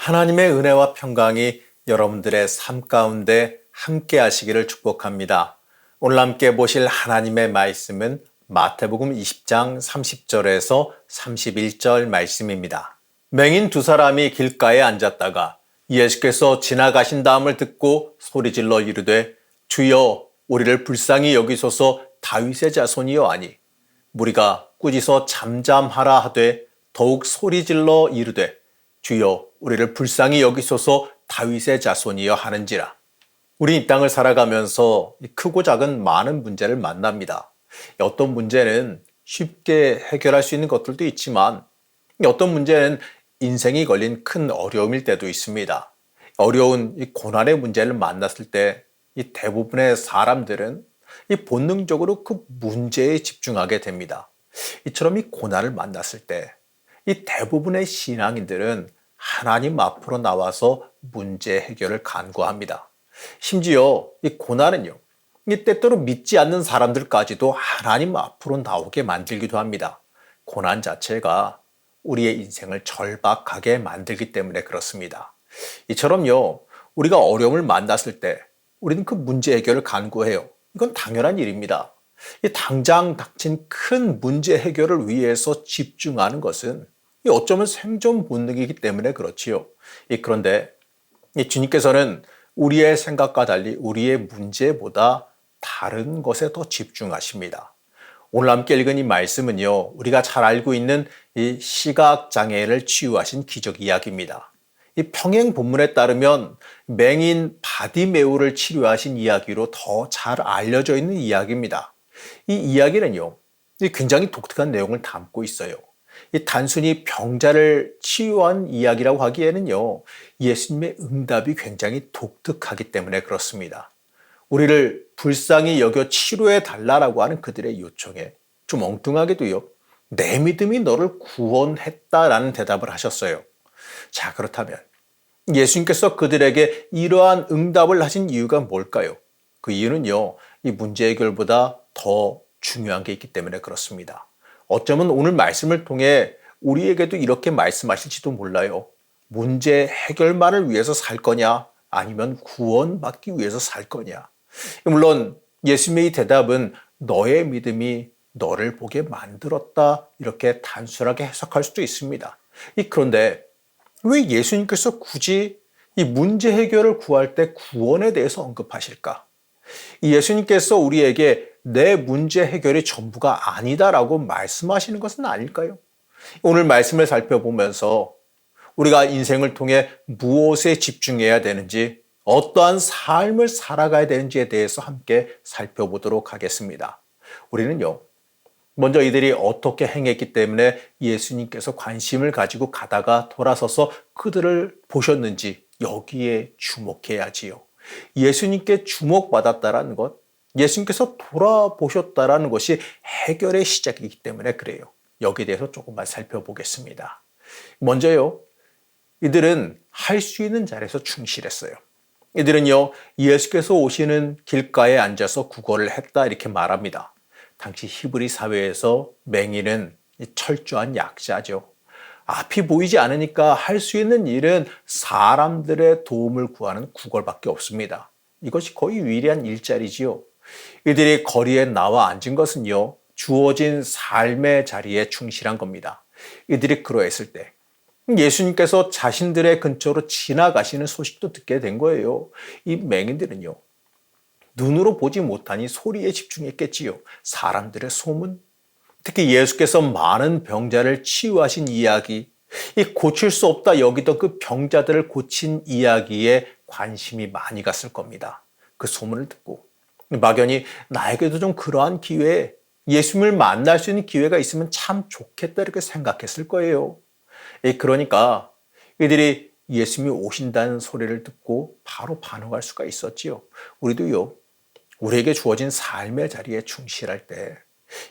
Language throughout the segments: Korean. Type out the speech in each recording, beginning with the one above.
하나님의 은혜와 평강이 여러분들의 삶 가운데 함께 하시기를 축복합니다. 오늘 함께 보실 하나님의 말씀은 마태복음 20장 30절에서 31절 말씀입니다. 맹인 두 사람이 길가에 앉았다가 예수께서 지나가신 다음을 듣고 소리질러 이르되 주여 우리를 불쌍히 여기소서 다윗의 자손이여 하니 무리가 꾸짖어 잠잠하라 하되 더욱 소리질러 이르되 주여 우리를 불쌍히 여기소서 다윗의 자손이여 하는지라. 우리 이 땅을 살아가면서 크고 작은 많은 문제를 만납니다. 어떤 문제는 쉽게 해결할 수 있는 것들도 있지만 어떤 문제는 인생이 걸린 큰 어려움일 때도 있습니다. 어려운 이 고난의 문제를 만났을 때 이 대부분의 사람들은 이 본능적으로 그 문제에 집중하게 됩니다. 이처럼 이 고난을 만났을 때 이 대부분의 신앙인들은 하나님 앞으로 나와서 문제 해결을 간구합니다. 심지어 이 고난은요, 이 때때로 믿지 않는 사람들까지도 하나님 앞으로 나오게 만들기도 합니다. 고난 자체가 우리의 인생을 절박하게 만들기 때문에 그렇습니다. 이처럼요, 우리가 어려움을 만났을 때 우리는 그 문제 해결을 간구해요. 이건 당연한 일입니다. 이 당장 닥친 큰 문제 해결을 위해서 집중하는 것은 어쩌면 생존 본능이기 때문에 그렇지요. 그런데 주님께서는 우리의 생각과 달리 우리의 문제보다 다른 것에 더 집중하십니다. 오늘 함께 읽은 이 말씀은요, 우리가 잘 알고 있는 이 시각장애를 치유하신 기적 이야기입니다. 이 평행 본문에 따르면 맹인 바디메오를 치료하신 이야기로 더 잘 알려져 있는 이야기입니다. 이 이야기는요, 굉장히 독특한 내용을 담고 있어요. 단순히 병자를 치유한 이야기라고 하기에는요, 예수님의 응답이 굉장히 독특하기 때문에 그렇습니다. 우리를 불쌍히 여겨 치료해 달라고 하는 그들의 요청에 좀 엉뚱하게도요, 내 믿음이 너를 구원했다라는 대답을 하셨어요. 자, 그렇다면 예수님께서 그들에게 이러한 응답을 하신 이유가 뭘까요? 그 이유는요, 이 문제 해결보다 더 중요한 게 있기 때문에 그렇습니다. 어쩌면 오늘 말씀을 통해 우리에게도 이렇게 말씀하실지도 몰라요. 문제 해결만을 위해서 살 거냐, 아니면 구원받기 위해서 살 거냐. 물론 예수님의 대답은 너의 믿음이 너를 보게 만들었다, 이렇게 단순하게 해석할 수도 있습니다. 그런데 왜 예수님께서 굳이 이 문제 해결을 구할 때 구원에 대해서 언급하실까? 예수님께서 우리에게 내 문제 해결이 전부가 아니다라고 말씀하시는 것은 아닐까요? 오늘 말씀을 살펴보면서 우리가 인생을 통해 무엇에 집중해야 되는지, 어떠한 삶을 살아가야 되는지에 대해서 함께 살펴보도록 하겠습니다. 우리는요, 먼저 이들이 어떻게 행했기 때문에 예수님께서 관심을 가지고 가다가 돌아서서 그들을 보셨는지 여기에 주목해야지요. 예수님께 주목받았다라는 것, 예수님께서 돌아보셨다라는 것이 해결의 시작이기 때문에 그래요. 여기에 대해서 조금만 살펴보겠습니다. 먼저요, 이들은 할 수 있는 자리에서 충실했어요. 이들은요, 예수께서 오시는 길가에 앉아서 구걸을 했다 이렇게 말합니다. 당시 히브리 사회에서 맹인은 철저한 약자죠. 앞이 보이지 않으니까 할 수 있는 일은 사람들의 도움을 구하는 구걸밖에 없습니다. 이것이 거의 유일한 일자리지요. 이들이 거리에 나와 앉은 것은요, 주어진 삶의 자리에 충실한 겁니다. 이들이 그러했을 때 예수님께서 자신들의 근처로 지나가시는 소식도 듣게 된 거예요. 이 맹인들은요, 눈으로 보지 못하니 소리에 집중했겠지요. 사람들의 소문, 특히 예수께서 많은 병자를 치유하신 이야기, 이 고칠 수 없다 여기던 그 병자들을 고친 이야기에 관심이 많이 갔을 겁니다. 그 소문을 듣고 막연히 나에게도 좀 그러한 기회에 예수님을 만날 수 있는 기회가 있으면 참 좋겠다 이렇게 생각했을 거예요. 그러니까 이들이 예수님이 오신다는 소리를 듣고 바로 반응할 수가 있었지요. 우리도요, 우리에게 주어진 삶의 자리에 충실할 때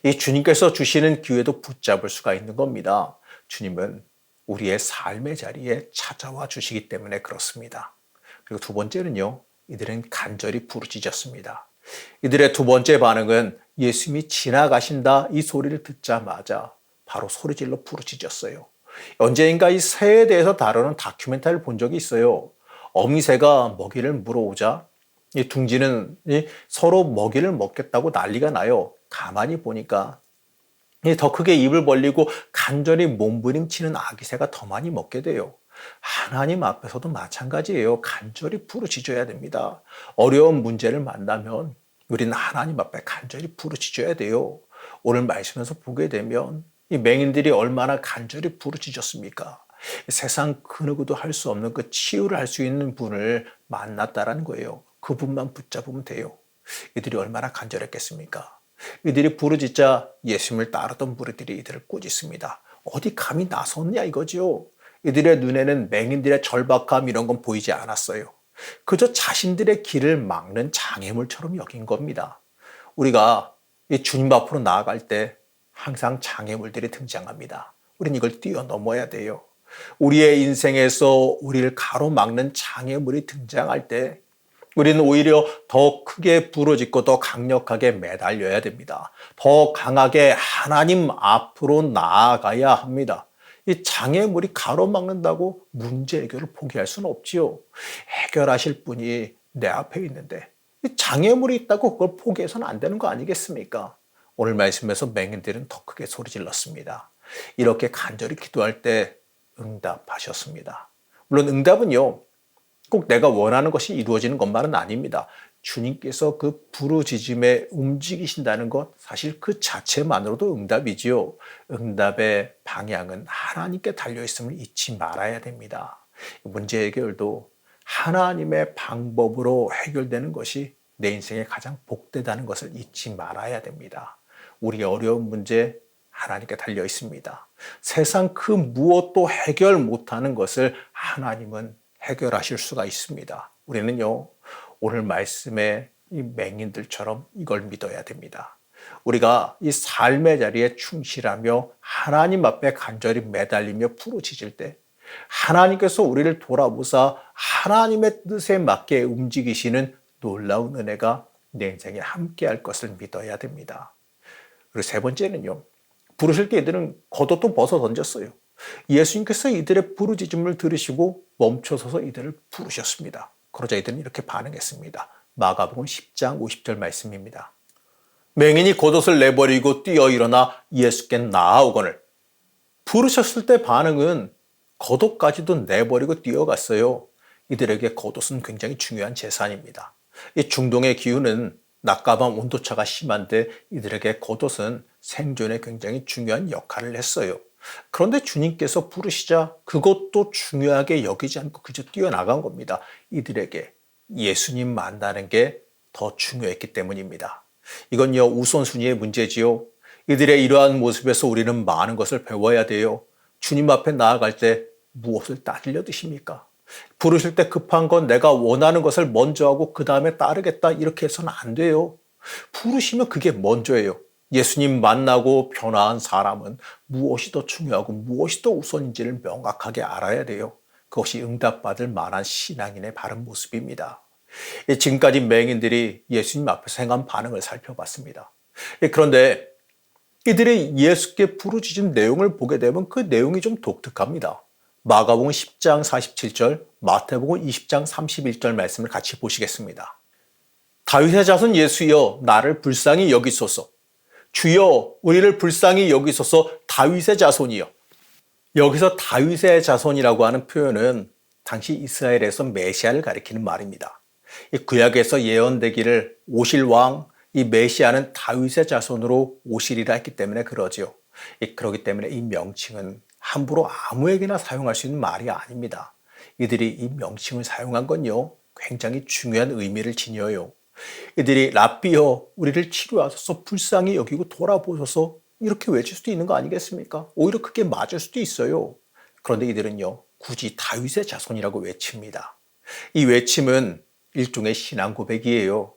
이 주님께서 주시는 기회도 붙잡을 수가 있는 겁니다. 주님은 우리의 삶의 자리에 찾아와 주시기 때문에 그렇습니다. 그리고 두 번째는요, 이들은 간절히 부르짖었습니다. 이들의 두 번째 반응은 예수님이 지나가신다 이 소리를 듣자마자 바로 소리질러 부르짖었어요. 언제인가 이 새에 대해서 다루는 다큐멘터리를 본 적이 있어요. 어미새가 먹이를 물어오자 이 둥지는 서로 먹이를 먹겠다고 난리가 나요. 가만히 보니까 더 크게 입을 벌리고 간절히 몸부림치는 아기새가 더 많이 먹게 돼요. 하나님 앞에서도 마찬가지예요. 간절히 부르짖어야 됩니다. 어려운 문제를 만나면 우리는 하나님 앞에 간절히 부르짖어야 돼요. 오늘 말씀에서 보게 되면 이 맹인들이 얼마나 간절히 부르짖었습니까? 세상 그 누구도 할 수 없는 그 치유를 할 수 있는 분을 만났다라는 거예요. 그분만 붙잡으면 돼요. 이들이 얼마나 간절했겠습니까? 이들이 부르짖자 예수님을 따르던 무리들이 이들을 꾸짖습니다. 어디 감히 나섰냐 이거죠. 이들의 눈에는 맹인들의 절박함 이런 건 보이지 않았어요. 그저 자신들의 길을 막는 장애물처럼 여긴 겁니다. 우리가 이 주님 앞으로 나아갈 때 항상 장애물들이 등장합니다. 우린 이걸 뛰어넘어야 돼요. 우리의 인생에서 우리를 가로막는 장애물이 등장할 때 우리는 오히려 더 크게 부르짖고 더 강력하게 매달려야 됩니다. 더 강하게 하나님 앞으로 나아가야 합니다. 이 장애물이 가로막는다고 문제 해결을 포기할 수는 없지요. 해결하실 분이 내 앞에 있는데 이 장애물이 있다고 그걸 포기해서는 안 되는 거 아니겠습니까? 오늘 말씀에서 맹인들은 더 크게 소리 질렀습니다. 이렇게 간절히 기도할 때 응답하셨습니다. 물론 응답은요, 꼭 내가 원하는 것이 이루어지는 것만은 아닙니다. 주님께서 그 부르짖음에 움직이신다는 것, 사실 그 자체만으로도 응답이지요. 응답의 방향은 하나님께 달려있음을 잊지 말아야 됩니다. 문제 해결도 하나님의 방법으로 해결되는 것이 내 인생에 가장 복되다는 것을 잊지 말아야 됩니다. 우리 어려운 문제 하나님께 달려 있습니다. 세상 그 무엇도 해결 못하는 것을 하나님은 해결하실 수가 있습니다. 우리는요, 오늘 말씀의 이 맹인들처럼 이걸 믿어야 됩니다. 우리가 이 삶의 자리에 충실하며 하나님 앞에 간절히 매달리며 부르짖을 때 하나님께서 우리를 돌아보사 하나님의 뜻에 맞게 움직이시는 놀라운 은혜가 내 인생에 함께할 것을 믿어야 됩니다. 그리고 세 번째는요, 부르실 때 이들은 겉옷도 벗어 던졌어요. 예수님께서 이들의 부르짖음을 들으시고 멈춰서서 이들을 부르셨습니다. 그러자 이들은 이렇게 반응했습니다. 마가복음 10장 50절 말씀입니다. 맹인이 겉옷을 내버리고 뛰어 일어나 예수께 나아오거늘. 부르셨을 때 반응은 겉옷까지도 내버리고 뛰어갔어요. 이들에게 겉옷은 굉장히 중요한 재산입니다. 이 중동의 기후는 낮과 밤 온도차가 심한데 이들에게 겉옷은 생존에 굉장히 중요한 역할을 했어요. 그런데 주님께서 부르시자 그것도 중요하게 여기지 않고 그저 뛰어나간 겁니다. 이들에게 예수님 만나는 게 더 중요했기 때문입니다. 이건요, 우선순위의 문제지요. 이들의 이러한 모습에서 우리는 많은 것을 배워야 돼요. 주님 앞에 나아갈 때 무엇을 따지려 드십니까? 부르실 때 급한 건 내가 원하는 것을 먼저 하고 그 다음에 따르겠다 이렇게 해서는 안 돼요. 부르시면 그게 먼저예요. 예수님 만나고 변화한 사람은 무엇이 더 중요하고 무엇이 더 우선인지를 명확하게 알아야 돼요. 그것이 응답받을 만한 신앙인의 바른 모습입니다. 지금까지 맹인들이 예수님 앞에서 행한 반응을 살펴봤습니다. 그런데 이들이 예수께 부르짖은 내용을 보게 되면 그 내용이 좀 독특합니다. 마가복음 10장 47절, 마태복음 20장 31절 말씀을 같이 보시겠습니다. 다윗의 자손 예수여 나를 불쌍히 여기소서. 주여 우리를 불쌍히 여기소서. 다윗의 자손이여. 여기서 다윗의 자손이라고 하는 표현은 당시 이스라엘에서 메시아를 가리키는 말입니다. 이 구약에서 예언되기를 오실 왕, 이 메시아는 다윗의 자손으로 오시리라 했기 때문에 그러지요. 그렇기 때문에 이 명칭은 함부로 아무에게나 사용할 수 있는 말이 아닙니다. 이들이 이 명칭을 사용한 건요, 굉장히 중요한 의미를 지녀요. 이들이 랍비여 우리를 치료하소서 불쌍히 여기고 돌아보소서 이렇게 외칠 수도 있는 거 아니겠습니까? 오히려 그게 맞을 수도 있어요. 그런데 이들은요, 굳이 다윗의 자손이라고 외칩니다. 이 외침은 일종의 신앙 고백이에요.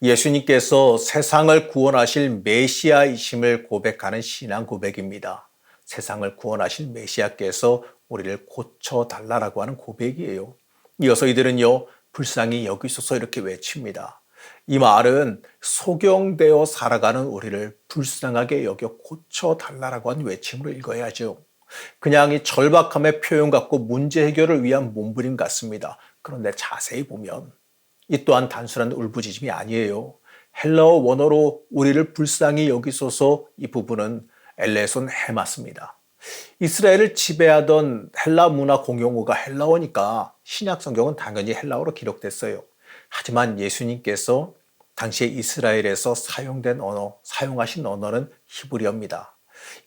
예수님께서 세상을 구원하실 메시아이심을 고백하는 신앙 고백입니다. 세상을 구원하실 메시아께서 우리를 고쳐달라고 하는 고백이에요. 이어서 이들은요, 불쌍히 여기소서 이렇게 외칩니다. 이 말은 소경되어 살아가는 우리를 불쌍하게 여겨 고쳐달라고 하는 외침으로 읽어야죠. 그냥 이 절박함의 표현 같고 문제 해결을 위한 몸부림 같습니다. 그런데 자세히 보면 이 또한 단순한 울부짖음이 아니에요. 헬라어 원어로 우리를 불쌍히 여기소서 이 부분은 엘레손 헤마스입니다. 이스라엘을 지배하던 헬라 문화 공용어가 헬라어니까 신약 성경은 당연히 헬라어로 기록됐어요. 하지만 예수님께서 당시에 이스라엘에서 사용하신 언어는 히브리어입니다.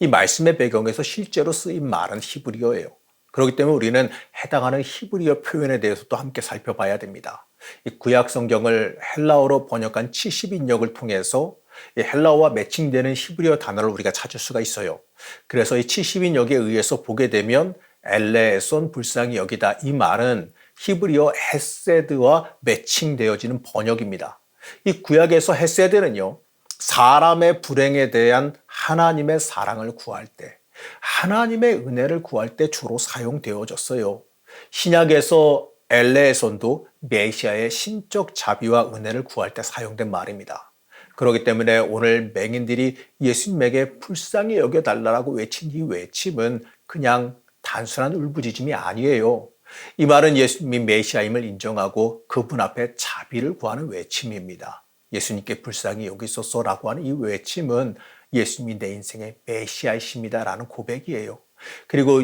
이 말씀의 배경에서 실제로 쓰인 말은 히브리어예요. 그렇기 때문에 우리는 해당하는 히브리어 표현에 대해서도 함께 살펴봐야 됩니다. 이 구약 성경을 헬라어로 번역한 70인역을 통해서 이 헬라어와 매칭되는 히브리어 단어를 우리가 찾을 수가 있어요. 그래서 이 70인역에 의해서 보게 되면 엘레에손 불쌍히 여기다 이 말은 히브리어 헤세드와 매칭되어지는 번역입니다. 이 구약에서 헤세드는요, 사람의 불행에 대한 하나님의 사랑을 구할 때, 하나님의 은혜를 구할 때 주로 사용되어졌어요. 신약에서 엘레에손도 메시아의 신적 자비와 은혜를 구할 때 사용된 말입니다. 그렇기 때문에 오늘 맹인들이 예수님에게 불쌍히 여겨달라고 외친 이 외침은 그냥 단순한 울부짖음이 아니에요. 이 말은 예수님이 메시아임을 인정하고 그분 앞에 자비를 구하는 외침입니다. 예수님께 불쌍히 여기소서라고 하는 이 외침은 예수님이 내 인생의 메시아이십니다라는 고백이에요. 그리고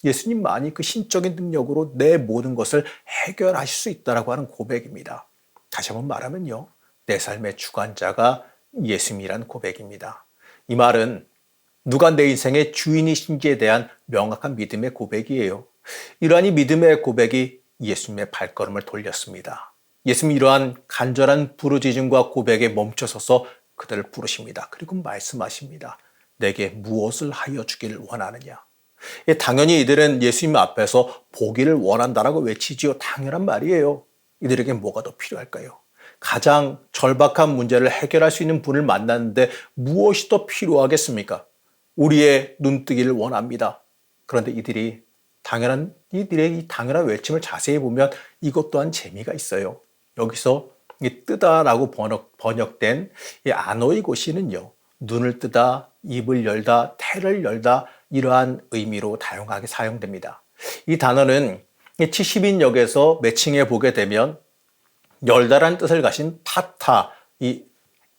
예수님만이 그 신적인 능력으로 내 모든 것을 해결하실 수 있다라고 하는 고백입니다. 다시 한번 말하면요, 내 삶의 주관자가 예수님이란 고백입니다. 이 말은 누가 내 인생의 주인이신지에 대한 명확한 믿음의 고백이에요. 이러한 이 믿음의 고백이 예수님의 발걸음을 돌렸습니다. 예수님이 이러한 간절한 부르짖음과 고백에 멈춰서서 그들을 부르십니다. 그리고 말씀하십니다. 내게 무엇을 하여 주기를 원하느냐. 당연히 이들은 예수님 앞에서 보기를 원한다라고 외치지요. 당연한 말이에요. 이들에게 뭐가 더 필요할까요? 가장 절박한 문제를 해결할 수 있는 분을 만났는데 무엇이 더 필요하겠습니까? 우리의 눈뜨기를 원합니다. 그런데 이들의 이 당연한 외침을 자세히 보면 이것 또한 재미가 있어요. 여기서 이 뜨다라고 번역된 이 아노이고시는요, 눈을 뜨다, 입을 열다, 태를 열다 이러한 의미로 다양하게 사용됩니다. 이 단어는 70인역에서 매칭해 보게 되면 열다라는 뜻을 가진 파타, 이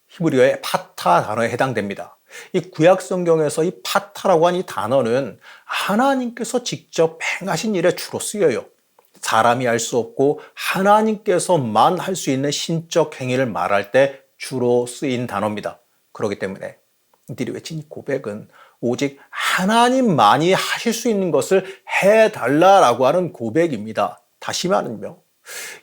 히브리어의 파타 단어에 해당됩니다. 이 구약 성경에서 이 파타라고 하는 이 단어는 하나님께서 직접 행하신 일에 주로 쓰여요. 사람이 할 수 없고 하나님께서만 할 수 있는 신적 행위를 말할 때 주로 쓰인 단어입니다. 그렇기 때문에 이들이 외친 이 고백은 오직 하나님만이 하실 수 있는 것을 해달라라고 하는 고백입니다. 다시 말하면요,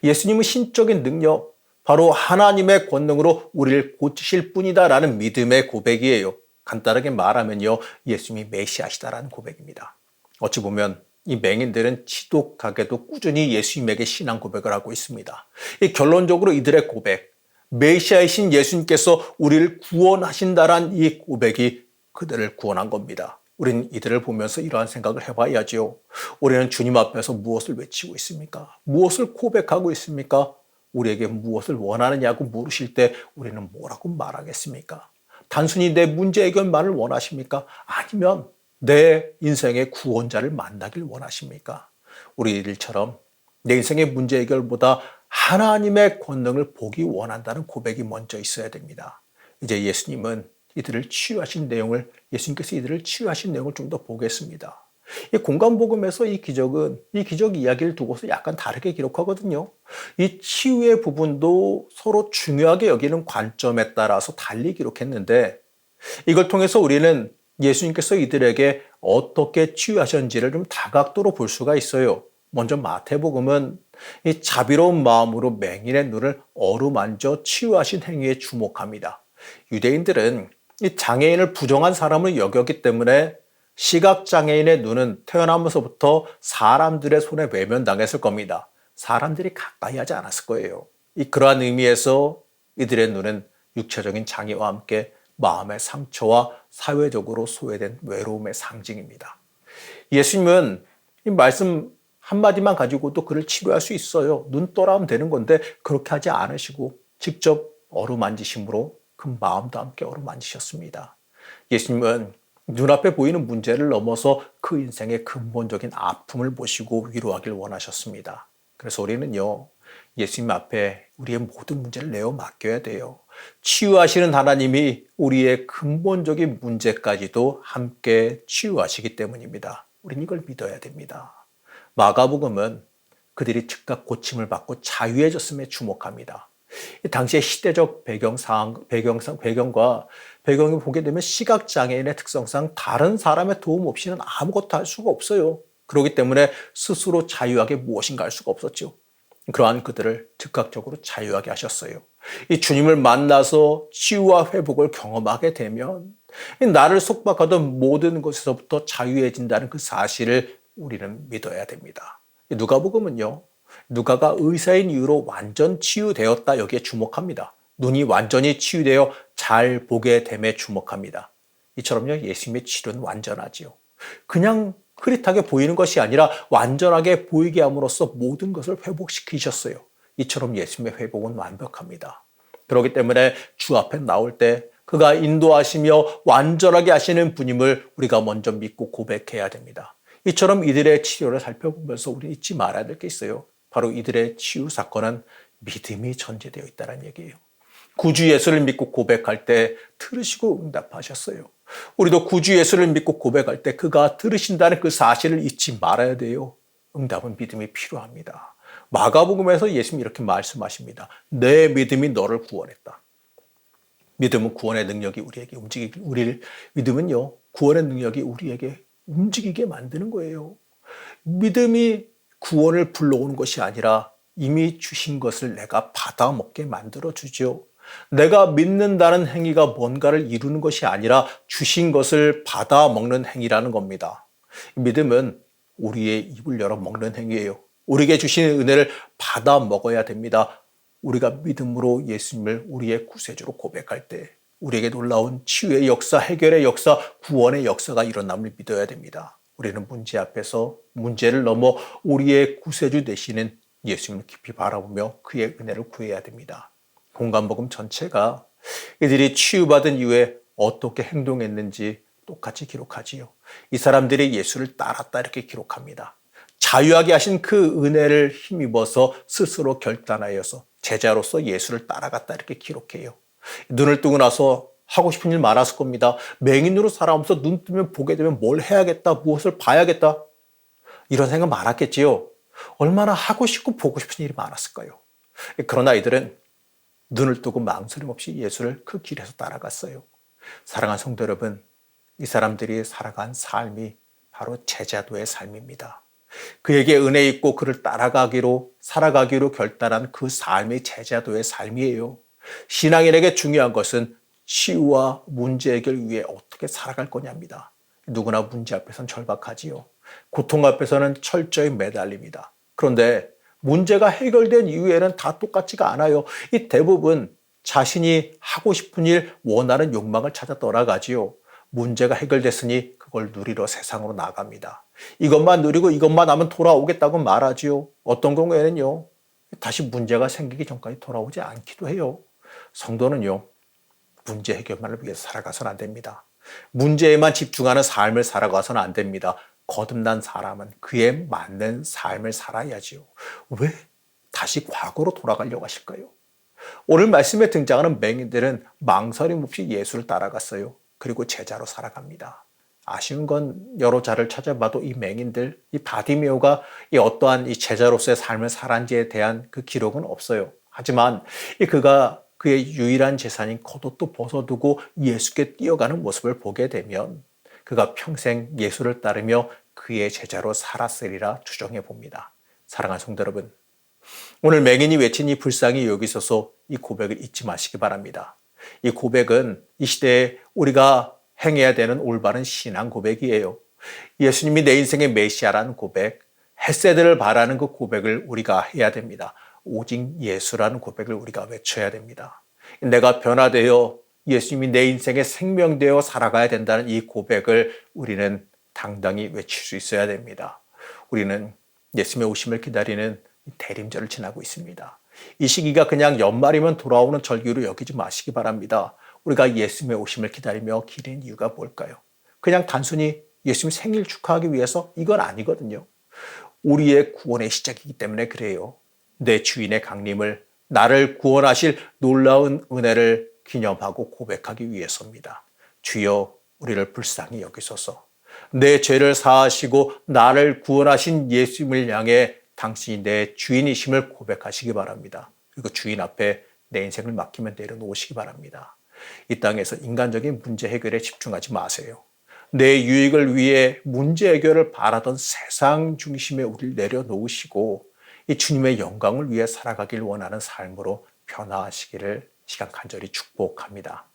예수님은 신적인 능력, 바로 하나님의 권능으로 우리를 고치실 뿐이다라는 믿음의 고백이에요. 간단하게 말하면요, 예수님이 메시아시다라는 고백입니다. 어찌 보면 이 맹인들은 지독하게도 꾸준히 예수님에게 신앙 고백을 하고 있습니다. 결론적으로 이들의 고백, 메시아이신 예수님께서 우리를 구원하신다란 이 고백이 그들을 구원한 겁니다. 우리는 이들을 보면서 이러한 생각을 해봐야죠. 우리는 주님 앞에서 무엇을 외치고 있습니까? 무엇을 고백하고 있습니까? 우리에게 무엇을 원하느냐고 물으실 때 우리는 뭐라고 말하겠습니까? 단순히 내 문제 해결만을 원하십니까? 아니면 내 인생의 구원자를 만나길 원하십니까? 우리들처럼 내 인생의 문제 해결보다 하나님의 권능을 보기 원한다는 고백이 먼저 있어야 됩니다. 이제 예수님께서 이들을 치유하신 내용을 좀 더 보겠습니다. 이 공간복음에서 이 기적 이야기를 두고서 약간 다르게 기록하거든요. 이 치유의 부분도 서로 중요하게 여기는 관점에 따라서 달리 기록했는데, 이걸 통해서 우리는 예수님께서 이들에게 어떻게 치유하셨는지를 좀 다각도로 볼 수가 있어요. 먼저 마태복음은 이 자비로운 마음으로 맹인의 눈을 어루만져 치유하신 행위에 주목합니다. 유대인들은 이 장애인을 부정한 사람을 여겼기 때문에 시각장애인의 눈은 태어나면서부터 사람들의 손에 외면당했을 겁니다. 사람들이 가까이 하지 않았을 거예요. 그러한 의미에서 이들의 눈은 육체적인 장애와 함께 마음의 상처와 사회적으로 소외된 외로움의 상징입니다. 예수님은 이 말씀 한마디만 가지고도 그를 치료할 수 있어요. 눈 떠라면 되는 건데 그렇게 하지 않으시고 직접 어루만지심으로 그 마음도 함께 어루만지셨습니다. 예수님은 눈앞에 보이는 문제를 넘어서 그 인생의 근본적인 아픔을 모시고 위로하길 원하셨습니다. 그래서 우리는요, 예수님 앞에 우리의 모든 문제를 내어 맡겨야 돼요. 치유하시는 하나님이 우리의 근본적인 문제까지도 함께 치유하시기 때문입니다. 우리는 이걸 믿어야 됩니다. 마가복음은 그들이 즉각 고침을 받고 자유해졌음에 주목합니다. 당시의 시대적 배경을 보게 되면 시각장애인의 특성상 다른 사람의 도움 없이는 아무것도 할 수가 없어요. 그렇기 때문에 스스로 자유하게 무엇인가 할 수가 없었죠. 그러한 그들을 즉각적으로 자유하게 하셨어요. 이 주님을 만나서 치유와 회복을 경험하게 되면 나를 속박하던 모든 것에서부터 자유해진다는 그 사실을 우리는 믿어야 됩니다. 누가복음은요, 누가가 의사인 이유로 완전 치유되었다 여기에 주목합니다. 눈이 완전히 치유되어 잘 보게 됨에 주목합니다. 이처럼요, 예수님의 치료는 완전하지요. 그냥 흐릿하게 보이는 것이 아니라 완전하게 보이게 함으로써 모든 것을 회복시키셨어요. 이처럼 예수님의 회복은 완벽합니다. 그렇기 때문에 주 앞에 나올 때 그가 인도하시며 완전하게 하시는 분임을 우리가 먼저 믿고 고백해야 됩니다. 이처럼 이들의 치료를 살펴보면서 우리 잊지 말아야 될 게 있어요. 바로 이들의 치유 사건은 믿음이 전제되어 있다는 얘기예요. 구주 예수를 믿고 고백할 때 들으시고 응답하셨어요. 우리도 구주 예수를 믿고 고백할 때 그가 들으신다는 그 사실을 잊지 말아야 돼요. 응답은 믿음이 필요합니다. 마가복음에서 예수님이 이렇게 말씀하십니다. 내 믿음이 너를 구원했다. 믿음은 구원의 능력이 믿음은요, 구원의 능력이 우리에게 움직이게 만드는 거예요. 믿음이 구원을 불러오는 것이 아니라 이미 주신 것을 내가 받아먹게 만들어주죠. 내가 믿는다는 행위가 뭔가를 이루는 것이 아니라 주신 것을 받아먹는 행위라는 겁니다. 믿음은 우리의 입을 열어 먹는 행위예요. 우리에게 주신 은혜를 받아먹어야 됩니다. 우리가 믿음으로 예수님을 우리의 구세주로 고백할 때 우리에게 놀라운 치유의 역사, 해결의 역사, 구원의 역사가 일어남을 믿어야 됩니다. 우리는 문제 앞에서 문제를 넘어 우리의 구세주 되시는 예수님을 깊이 바라보며 그의 은혜를 구해야 됩니다. 공간복음 전체가 이들이 치유받은 이후에 어떻게 행동했는지 똑같이 기록하지요. 이 사람들이 예수를 따랐다 이렇게 기록합니다. 자유하게 하신 그 은혜를 힘입어서 스스로 결단하여서 제자로서 예수를 따라갔다 이렇게 기록해요. 눈을 뜨고 나서 하고 싶은 일 많았을 겁니다. 맹인으로 살아오면서 눈 뜨면 보게 되면 뭘 해야겠다, 무엇을 봐야겠다 이런 생각 많았겠지요. 얼마나 하고 싶고 보고 싶은 일이 많았을까요? 그러나 이들은 눈을 뜨고 망설임 없이 예수를 그 길에서 따라갔어요. 사랑하는 성도 여러분, 이 사람들이 살아간 삶이 바로 제자도의 삶입니다. 그에게 은혜 있고 그를 살아가기로 결단한 그 삶이 제자도의 삶이에요. 신앙인에게 중요한 것은 치유와 문제 해결 위해 어떻게 살아갈 거냐입니다. 누구나 문제 앞에서는 절박하지요. 고통 앞에서는 철저히 매달립니다. 그런데 문제가 해결된 이후에는 다 똑같지가 않아요. 이 대부분 자신이 하고 싶은 일, 원하는 욕망을 찾아 떠나가지요. 문제가 해결됐으니 그걸 누리러 세상으로 나갑니다. 이것만 누리고 이것만 하면 돌아오겠다고 말하지요. 어떤 경우에는요, 다시 문제가 생기기 전까지 돌아오지 않기도 해요. 성도는요, 문제 해결만을 위해서 살아가서는 안 됩니다. 문제에만 집중하는 삶을 살아가서는 안 됩니다. 거듭난 사람은 그에 맞는 삶을 살아야지요. 왜 다시 과거로 돌아가려고 하실까요? 오늘 말씀에 등장하는 맹인들은 망설임 없이 예수를 따라갔어요. 그리고 제자로 살아갑니다. 아쉬운 건 여러 자를 찾아봐도 이 맹인들, 이 바디메오가 이 어떠한 이 제자로서의 삶을 살았는지에 대한 그 기록은 없어요. 하지만 그가 그의 유일한 재산인 겉옷도 벗어두고 예수께 뛰어가는 모습을 보게 되면 그가 평생 예수를 따르며 그의 제자로 살았으리라 추정해 봅니다. 사랑하는 성도 여러분, 오늘 맹인이 외친 이 불쌍히 여기소서 이 고백을 잊지 마시기 바랍니다. 이 고백은 이 시대에 우리가 행해야 되는 올바른 신앙 고백이에요. 예수님이 내 인생의 메시아라는 고백, 헤세드를 바라는 그 고백을 우리가 해야 됩니다. 오직 예수라는 고백을 우리가 외쳐야 됩니다. 내가 변화되어 예수님이 내 인생의 생명되어 살아가야 된다는 이 고백을 우리는 당당히 외칠 수 있어야 됩니다. 우리는 예수님의 오심을 기다리는 대림절을 지나고 있습니다. 이 시기가 그냥 연말이면 돌아오는 절기로 여기지 마시기 바랍니다. 우리가 예수님의 오심을 기다리며 기린 이유가 뭘까요? 그냥 단순히 예수님 생일 축하하기 위해서 이건 아니거든요. 우리의 구원의 시작이기 때문에 그래요. 내 주인의 강림을, 나를 구원하실 놀라운 은혜를 기념하고 고백하기 위해서입니다. 주여 우리를 불쌍히 여기소서. 내 죄를 사하시고 나를 구원하신 예수님을 향해 당신이 내 주인이심을 고백하시기 바랍니다. 그리고 주인 앞에 내 인생을 맡기면 내려놓으시기 바랍니다. 이 땅에서 인간적인 문제 해결에 집중하지 마세요. 내 유익을 위해 문제 해결을 바라던 세상 중심에 우리를 내려놓으시고 이 주님의 영광을 위해 살아가길 원하는 삶으로 변화하시기를 시간 간절히 축복합니다.